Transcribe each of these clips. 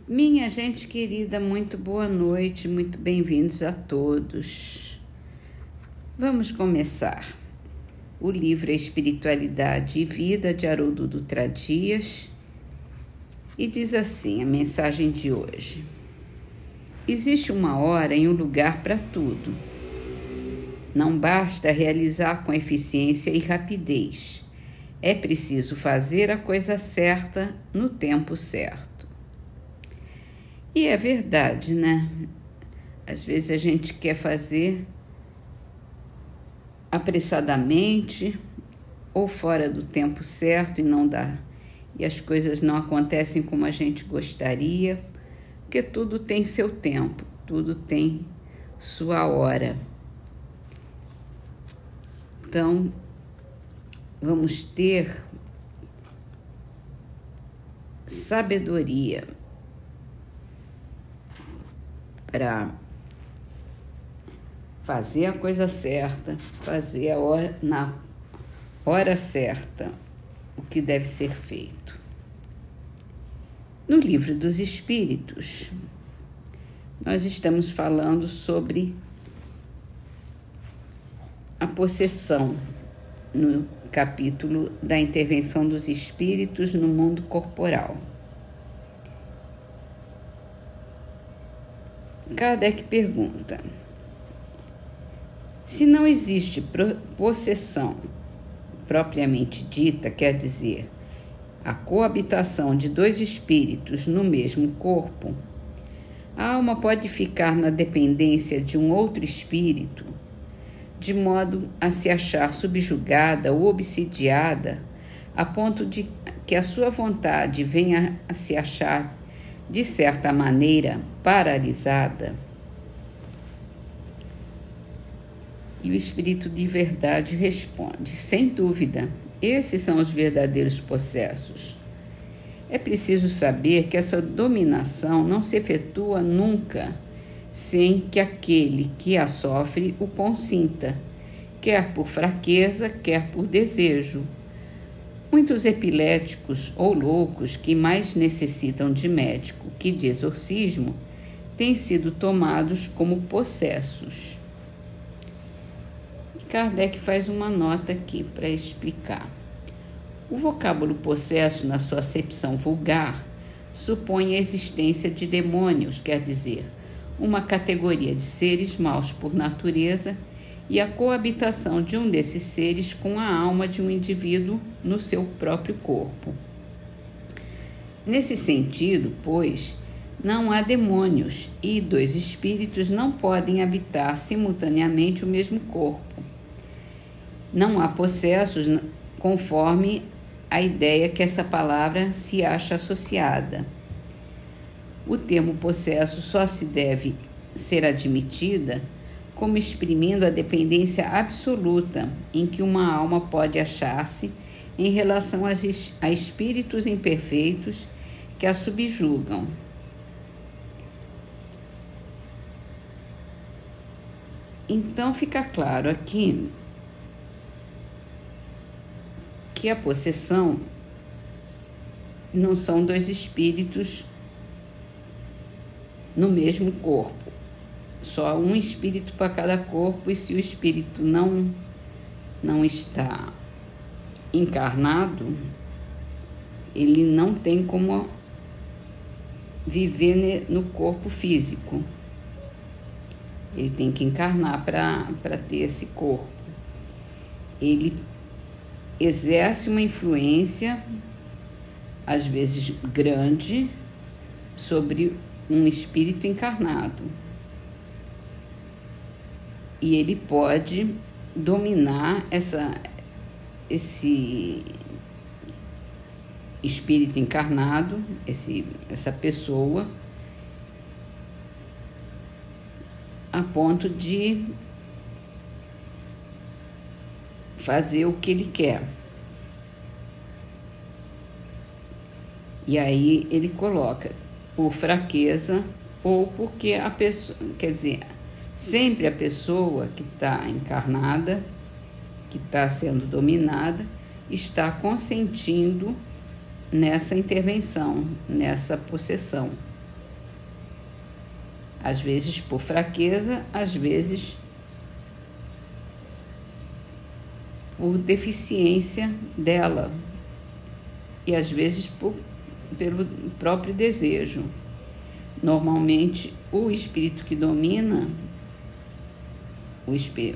Minha gente querida, muito boa noite, muito bem-vindos a todos. Vamos começar. O livro é Espiritualidade e Vida, de Haroldo Dutra Dias, e diz assim a mensagem de hoje. Existe uma hora e um lugar para tudo. Não basta realizar com eficiência e rapidez. É preciso fazer a coisa certa no tempo certo. E é verdade, né? Às vezes a gente quer fazer apressadamente ou fora do tempo certo e não dá. E as coisas não acontecem como a gente gostaria, porque tudo tem seu tempo, tudo tem sua hora. Então, vamos ter sabedoria para fazer a coisa certa, fazer na hora certa o que deve ser feito. No Livro dos Espíritos, nós estamos falando sobre a possessão, no capítulo da intervenção dos espíritos no mundo corporal. Kardec pergunta: se não existe possessão propriamente dita, quer dizer, a coabitação de dois espíritos no mesmo corpo, a alma pode ficar na dependência de um outro espírito, de modo a se achar subjugada ou obsidiada, a ponto de que a sua vontade venha a se achar, de certa maneira, paralisada? E o Espírito de Verdade responde: sem dúvida, esses são os verdadeiros possessos. É preciso saber que essa dominação não se efetua nunca sem que aquele que a sofre o consinta, quer por fraqueza, quer por desejo. Muitos epiléticos ou loucos que mais necessitam de médico que de exorcismo têm sido tomados como possessos. Kardec faz uma nota aqui para explicar. O vocábulo possesso, na sua acepção vulgar, supõe a existência de demônios, quer dizer, uma categoria de seres maus por natureza, e a coabitação de um desses seres com a alma de um indivíduo no seu próprio corpo. Nesse sentido, pois, não há demônios e dois espíritos não podem habitar simultaneamente o mesmo corpo. Não há possessos conforme a ideia que essa palavra se acha associada. O termo possesso só se deve ser admitida como exprimindo a dependência absoluta em que uma alma pode achar-se em relação a espíritos imperfeitos que a subjugam. Então fica claro aqui que a possessão não são dois espíritos no mesmo corpo. Só um espírito para cada corpo, e se o espírito não está encarnado, ele não tem como viver no corpo físico. Ele tem que encarnar para ter esse corpo. Ele exerce uma influência, às vezes grande, sobre um espírito encarnado. E ele pode dominar esse espírito encarnado, essa pessoa, a ponto de fazer o que ele quer. E aí ele coloca por fraqueza ou porque a pessoa, quer dizer, sempre a pessoa que está encarnada, que está sendo dominada, está consentindo nessa intervenção, nessa possessão. às vezes por fraqueza, às vezes por deficiência dela e às vezes pelo próprio desejo. Normalmente, o espírito que domina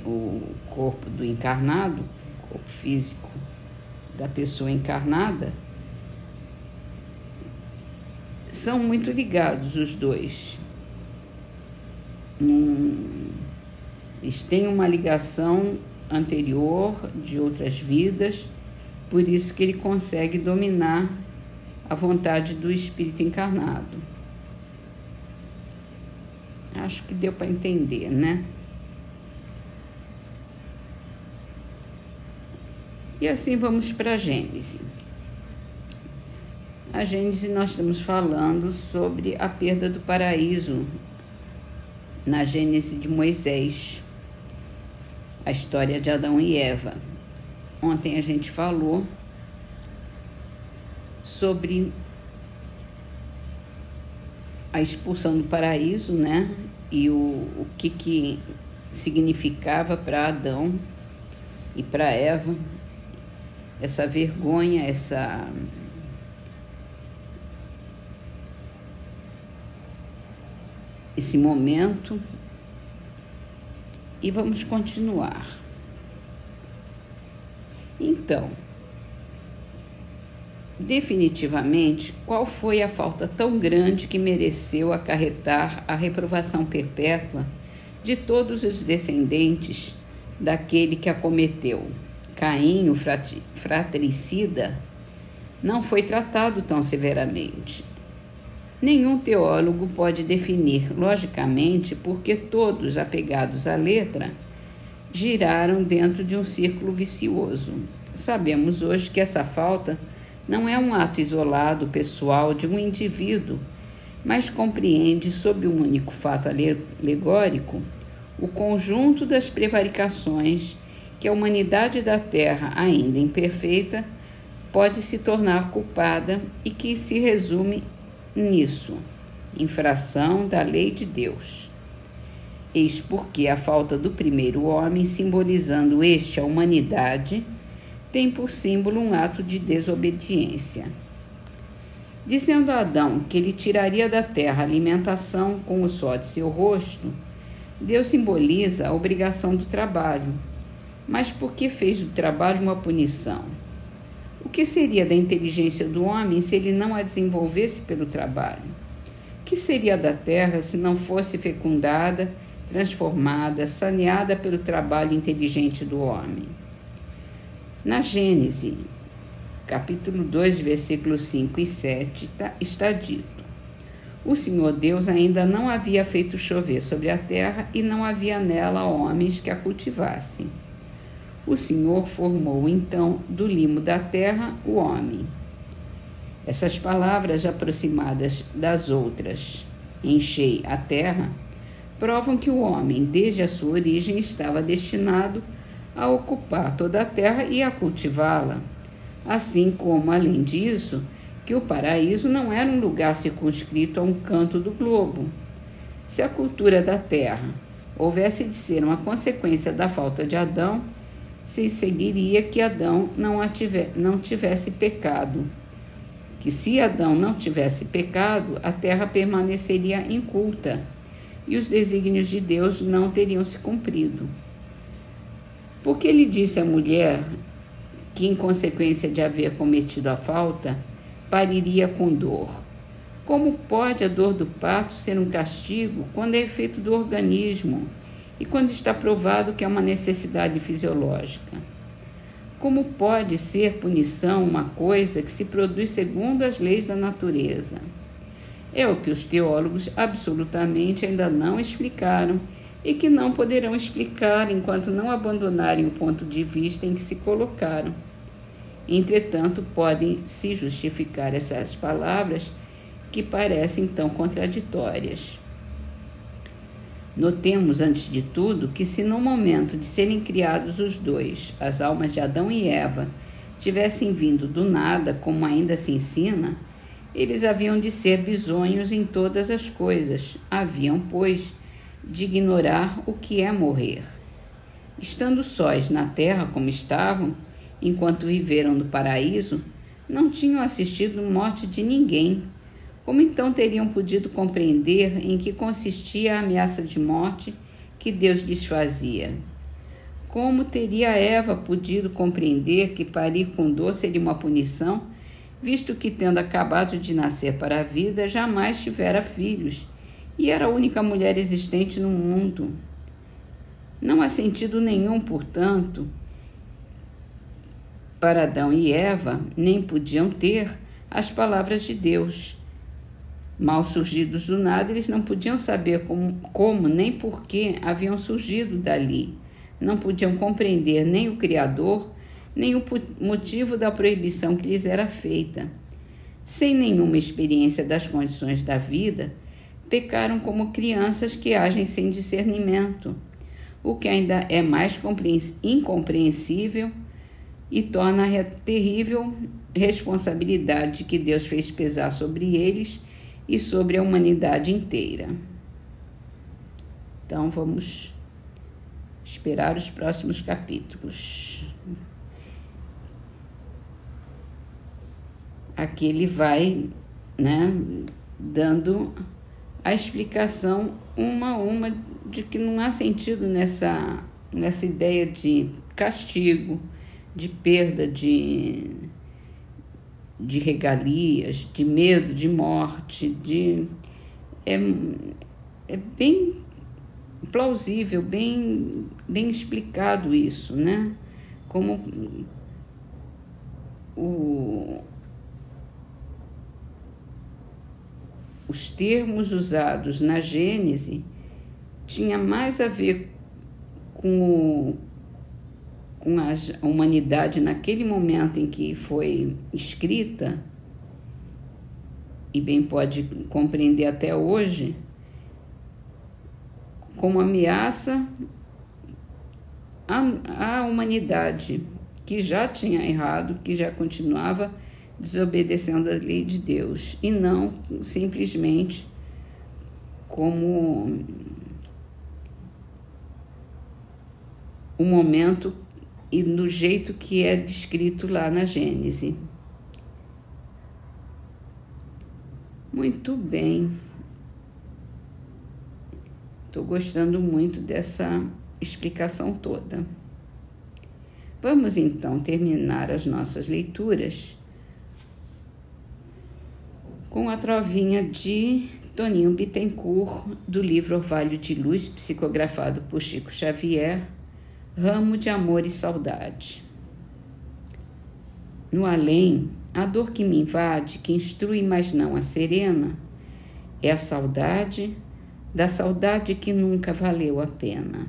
o corpo do encarnado, o corpo físico da pessoa encarnada, são muito ligados os dois. Eles têm uma ligação anterior de outras vidas, por isso que ele consegue dominar a vontade do espírito encarnado. Acho que deu para entender, né? E assim vamos para a Gênese. A Gênese, nós estamos falando sobre a perda do paraíso na Gênese de Moisés, a história de Adão e Eva. Ontem a gente falou sobre a expulsão do paraíso, né? E o que significava para Adão e para Eva essa vergonha, esse momento. E vamos continuar. Então, definitivamente, qual foi a falta tão grande que mereceu acarretar a reprovação perpétua de todos os descendentes daquele que a cometeu? Caim, o fratricida, não foi tratado tão severamente. Nenhum teólogo pode definir logicamente porque todos, apegados à letra, giraram dentro de um círculo vicioso. Sabemos hoje que essa falta não é um ato isolado, pessoal, de um indivíduo, mas compreende, sob um único fato alegórico, o conjunto das prevaricações que a humanidade da Terra, ainda imperfeita, pode se tornar culpada e que se resume nisso: infração da lei de Deus. Eis porque a falta do primeiro homem, simbolizando a humanidade, tem por símbolo um ato de desobediência. Dizendo a Adão que ele tiraria da terra a alimentação com o suor de seu rosto, Deus simboliza a obrigação do trabalho, mas porque fez do trabalho uma punição? O que seria da inteligência do homem se ele não a desenvolvesse pelo trabalho? O que seria da terra se não fosse fecundada, transformada, saneada pelo trabalho inteligente do homem? Na Gênese, capítulo 2, versículos 5 e 7, está dito: o Senhor Deus ainda não havia feito chover sobre a terra e não havia nela homens que a cultivassem. O Senhor formou então do limo da terra o homem. Essas palavras, aproximadas das outras, enchei a terra, provam que o homem, desde a sua origem, estava destinado a ocupar toda a terra e a cultivá-la. Assim como, além disso, que o paraíso não era um lugar circunscrito a um canto do globo. Se a cultura da terra houvesse de ser uma consequência da falta de Adão, se seguiria que Adão não tivesse pecado. Que se Adão não tivesse pecado, a terra permaneceria inculta e os desígnios de Deus não teriam se cumprido. Porque ele disse à mulher que, em consequência de haver cometido a falta, pariria com dor. Como pode a dor do parto ser um castigo quando é efeito do organismo e quando está provado que é uma necessidade fisiológica? Como pode ser punição uma coisa que se produz segundo as leis da natureza? É o que os teólogos absolutamente ainda não explicaram e que não poderão explicar enquanto não abandonarem o ponto de vista em que se colocaram. Entretanto, podem se justificar essas palavras que parecem tão contraditórias. Notemos, antes de tudo, que se no momento de serem criados os dois, as almas de Adão e Eva, tivessem vindo do nada, como ainda se ensina, Eles haviam de ser bisonhos em todas as coisas, haviam, pois, de ignorar o que é morrer. Estando sós na terra como estavam, enquanto viveram no paraíso, não tinham assistido morte de ninguém. Como então teriam podido compreender em que consistia a ameaça de morte que Deus lhes fazia? Como teria Eva podido compreender que parir com dor seria uma punição, visto que, tendo acabado de nascer para a vida, jamais tivera filhos, e era a única mulher existente no mundo? Não há sentido nenhum, portanto, para Adão e Eva, nem podiam ter as palavras de Deus. Mal surgidos do nada, eles não podiam saber como nem por que haviam surgido dali. Não podiam compreender nem o Criador, nem o motivo da proibição que lhes era feita. Sem nenhuma experiência das condições da vida, pecaram como crianças que agem sem discernimento, o que ainda é mais incompreensível e torna a terrível responsabilidade que Deus fez pesar sobre eles e sobre a humanidade inteira. Então, vamos esperar os próximos capítulos. Aqui ele vai, dando a explicação uma a uma de que não há sentido nessa ideia de castigo, de perda de regalias, de medo de morte, é bem plausível, bem explicado isso, Como os termos usados na Gênese tinha mais a ver com a humanidade naquele momento em que foi escrita, e bem pode compreender até hoje, como ameaça à humanidade, que já tinha errado, que já continuava desobedecendo a lei de Deus, e não simplesmente como o momento e no jeito que é descrito lá na Gênese. Muito bem. Estou gostando muito dessa explicação toda. Vamos então terminar as nossas leituras com a trovinha de Toninho Bittencourt, do livro Orvalho de Luz, psicografado por Chico Xavier, Ramo de Amor e Saudade. No além, a dor que me invade, que instrui, mas não a serena, é a saudade da saudade que nunca valeu a pena.